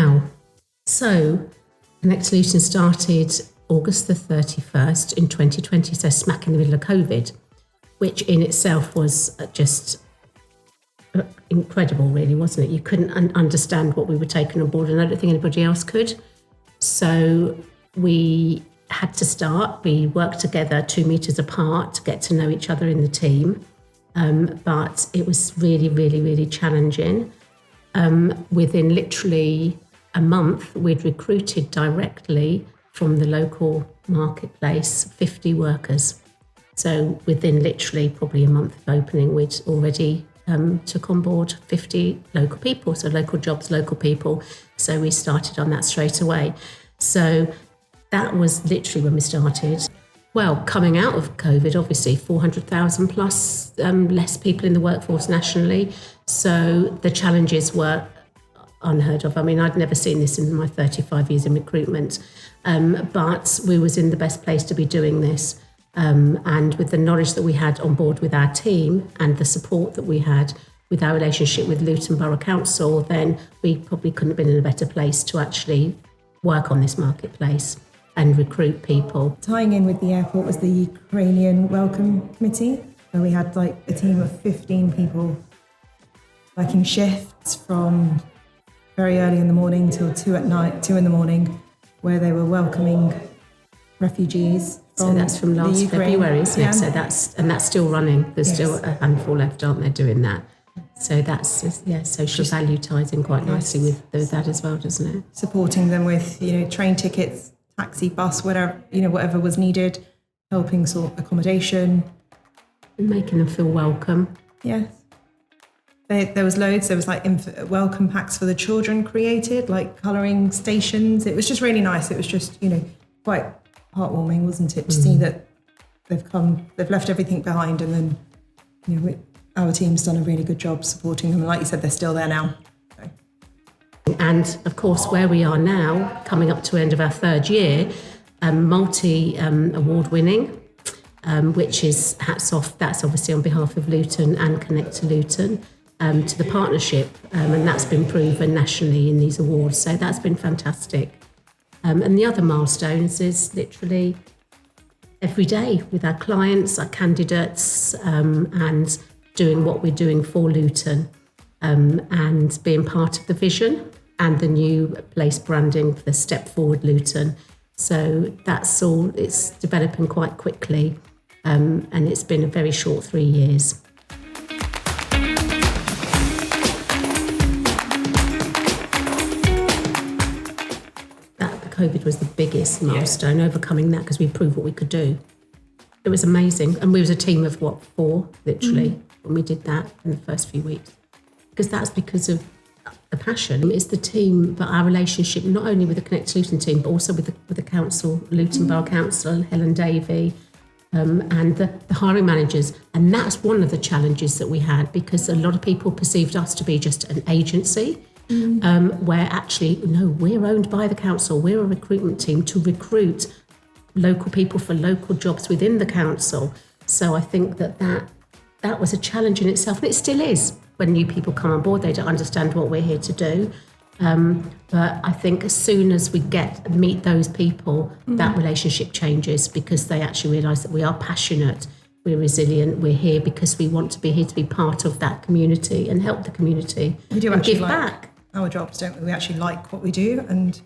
Wow. So Connect2Luton started August the 31st in 2020, so smack in the middle of COVID, which in itself was just incredible, really, wasn't it? You couldn't understand what we were taking on board, and I don't think anybody else could. So we had to start. We worked together 2 meters apart to get to know each other in the team. But it was really, really, really challenging. Within literally a month, we'd recruited directly from the local marketplace 50 workers. So within literally probably a month of opening, we'd already took on board 50 local people, so local jobs, local people. So we started on that straight away. So that was literally when we started. Well, coming out of COVID, obviously 400,000 plus less people in the workforce nationally. So the challenges were unheard of. I mean, I'd never seen this in my 35 years in recruitment, but we was in the best place to be doing this. And with the knowledge that we had on board with our team and the support that we had with our relationship with Luton Borough Council, then we probably couldn't have been in a better place to actually work on this marketplace and recruit people. Tying in with the airport was the Ukrainian Welcome Committee, where we had like a team of 15 people working shifts from very early in the morning till 2 at night, 2 in the morning, where they were welcoming refugees. So that's from last February, isn't it? So that's still running. There's still a handful left, aren't there, doing that? So that's social value ties in quite nicely with that as well, doesn't it? Supporting them with train tickets, taxi, bus, whatever was needed, helping sort accommodation, and making them feel welcome. Yes, there was loads. There was like welcome packs for the children created, like colouring stations. It was just really nice. It was just quite heartwarming, wasn't it, to see that they've left everything behind, and then our team's done a really good job supporting them. And like you said, they're still there now. So. And of course, where we are now, coming up to the end of our third year, multi-award winning, which is hats off. That's obviously on behalf of Luton and Connect2Luton to the partnership, and that's been proven nationally in these awards. So that's been fantastic. And the other milestones is literally every day with our clients, our candidates, and doing what we're doing for Luton, and being part of the vision and the new place branding for the Step Forward Luton. So that's all, it's developing quite quickly, and it's been a very short 3 years. COVID was the biggest milestone, overcoming that because we proved what we could do. It was amazing. And we was a team of 4, literally, when we did that in the first few weeks. Because that's because of the passion. It's the team, but our relationship, not only with the Connect2Luton team, but also with the council, Luton Borough Council, Helen Davey, and the hiring managers. And that's one of the challenges that we had, because a lot of people perceived us to be just an agency. Where actually, no, we're owned by the council. We're a recruitment team to recruit local people for local jobs within the council. So I think that was a challenge in itself, and it still is. When new people come on board, they don't understand what we're here to do. But I think as soon as we meet those people, that relationship changes, because they actually realise that we are passionate, we're resilient, we're here because we want to be here to be part of that community and help the community. We do and actually give back. Our jobs, don't we? We actually like what we do, and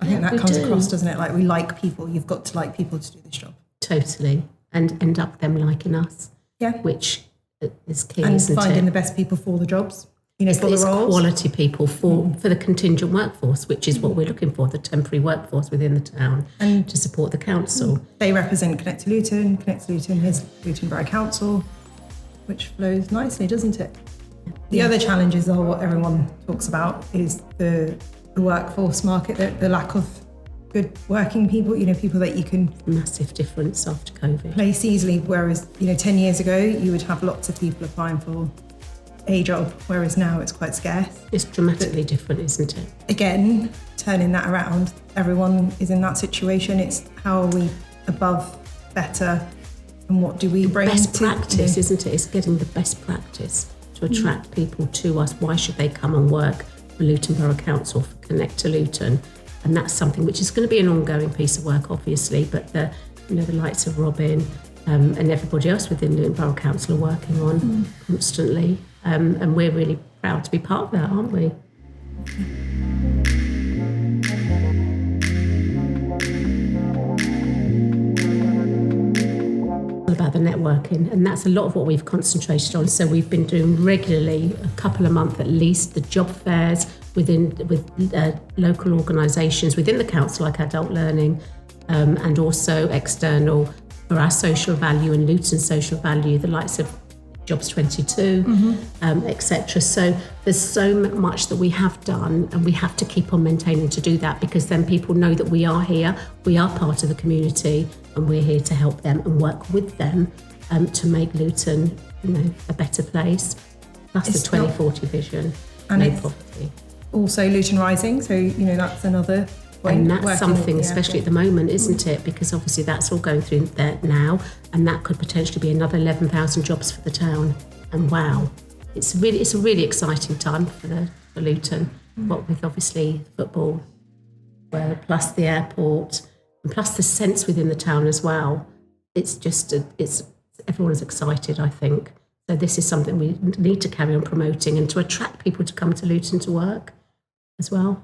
I think that comes across, doesn't it? Like, we like people. You've got to like people to do this job. Totally. And end up them liking us. Yeah. Which is key, and isn't it? Finding the best people for the jobs, for the roles. Quality people for the contingent workforce, which is what we're looking for, the temporary workforce within the town, and to support the council. They represent Connect2Luton. Connect2Luton is Luton Borough Council, which flows nicely, doesn't it? The other challenges are what everyone talks about, is the workforce market, the lack of good working people, people that you can... Massive difference after COVID. Place easily, whereas, 10 years ago, you would have lots of people applying for a job, whereas now it's quite scarce. It's dramatically different, isn't it? Again, turning that around, everyone is in that situation. It's how are we above, better, and what do we bring? Best practice, isn't it? It's getting the best practice to attract people to us. Why should they come and work for Luton Borough Council for Connect2Luton, and that's something which is going to be an ongoing piece of work, obviously. But the likes of Robin and everybody else within Luton Borough Council are working on constantly, and we're really proud to be part of that, aren't we? About the networking, and that's a lot of what we've concentrated on. So we've been doing regularly, a couple a month at least, the job fairs with local organisations within the council, like Adult Learning, and also external for our social value and Luton social value, the likes of Jobs 22, etc. So there's so much that we have done, and we have to keep on maintaining to do that, because then people know that we are here, we are part of the community, and we're here to help them and work with them to make Luton, a better place. Plus the 2040 vision, and no it's poverty. Also Luton Rising, so that's another point. And that's something, especially at the moment, isn't it? Because obviously that's all going through there now, and that could potentially be another 11,000 jobs for the town. And wow, it's a really exciting time for Luton. What with obviously football, plus the airport, and plus the sense within the town as well. It's just everyone's excited, I think. So this is something we need to carry on promoting, and to attract people to come to Luton to work as well,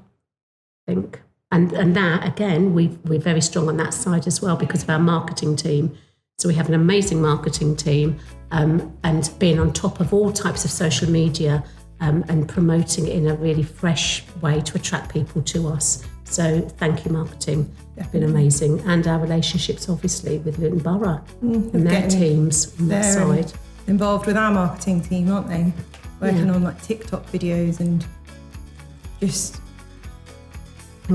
I think. And that, again, we're very strong on that side as well because of our marketing team. So we have an amazing marketing team, and being on top of all types of social media and promoting it in a really fresh way to attract people to us. So thank you, marketing. It's been amazing. And our relationships, obviously, with Luton Borough and their teams on that side. Involved with our marketing team, aren't they? Working on like TikTok videos and just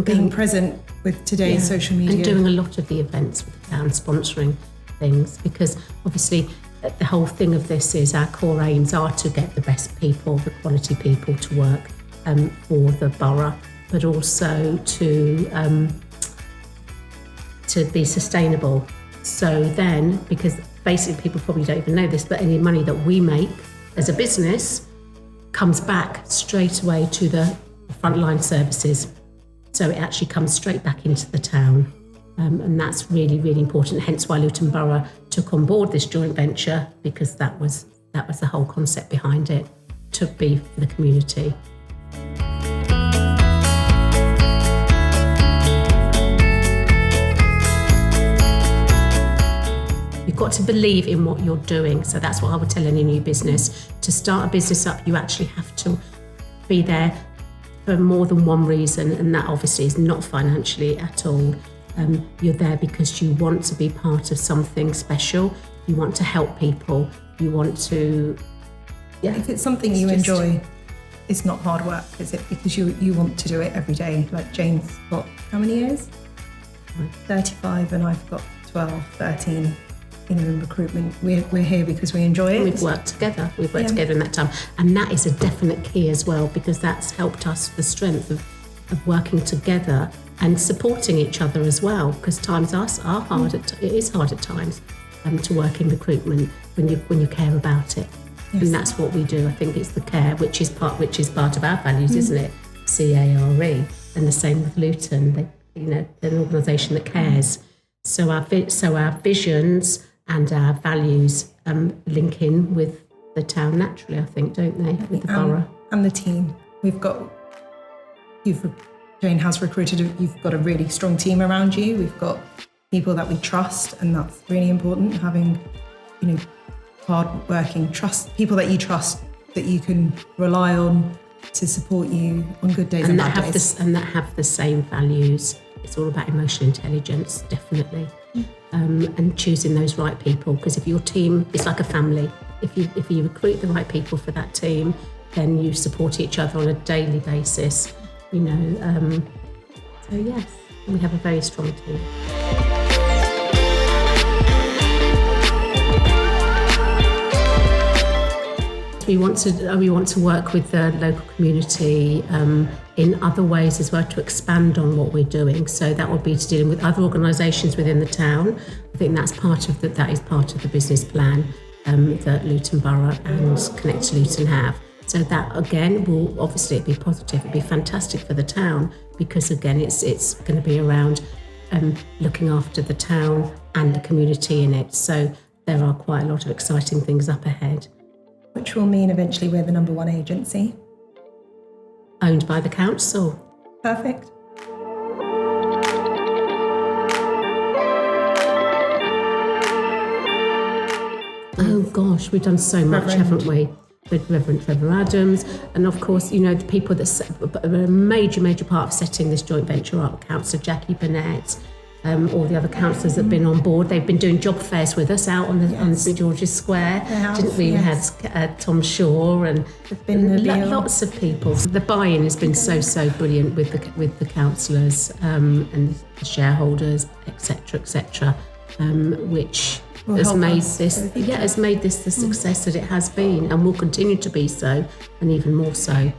being present with today's social media. And doing a lot of the events with the town, sponsoring things, because obviously the whole thing of this is our core aims are to get the best people, the quality people to work for the borough, but also to be sustainable. So then, because basically people probably don't even know this, but any money that we make as a business comes back straight away to the frontline services. So it actually comes straight back into the town. And that's really, really important. Hence why Luton Borough took on board this joint venture, because that was the whole concept behind it, to be for the community. You've got to believe in what you're doing. So that's what I would tell any new business. To start a business up, you actually have to be there for more than one reason, and that obviously is not financially at all. You're there because you want to be part of something special. You want to help people. You want to, If it's something you enjoy, it's not hard work, is it? Because you want to do it every day. Like Jane's got how many years? 35, and I've got 12, 13. In recruitment, we're here because we enjoy it. We've worked together. We've worked together in that time, and that is a definite key as well, because that's helped us the strength of working together and supporting each other as well. Because times are hard. It is hard at times to work in recruitment when you care about it, and that's what we do. I think it's the care, which is part of our values, isn't it? CARE, and the same with Luton. They're an organisation that cares. So our visions and our values link in with the town naturally, I think, don't they? With the borough. And the team. Jane has recruited, you've got a really strong team around you. We've got people that we trust, and that's really important, having, hard-working, people that you trust, that you can rely on to support you on good days and bad days. And that have the same values. It's all about emotional intelligence, definitely. And choosing those right people, because if your team is like a family, if you recruit the right people for that team, then you support each other on a daily basis, so yes, we have a very strong team. We want to work with the local community in other ways as well, to expand on what we're doing. So that would be to dealing with other organisations within the town. I think that is part of the business plan that Luton Borough and Connect2Luton have. So that again will obviously be positive. It'll be fantastic for the town because again it's going to be around looking after the town and the community in it. So there are quite a lot of exciting things up ahead. Which will mean eventually we're the number one agency. Owned by the council. Perfect. Oh gosh, we've done so much, haven't we? With Reverend Trevor Adams, and of course, you know, the people that are a major part of setting this joint venture up, Councillor Jackie Burnett, all the other councillors that have been on board. They've been doing job fairs with us out on St George's Square, didn't we? Yes. We had Tom Shaw and lots of people. The buy-in has been so brilliant with the councillors and the shareholders, etc., which has made this the success that it has been and will continue to be so, and even more so.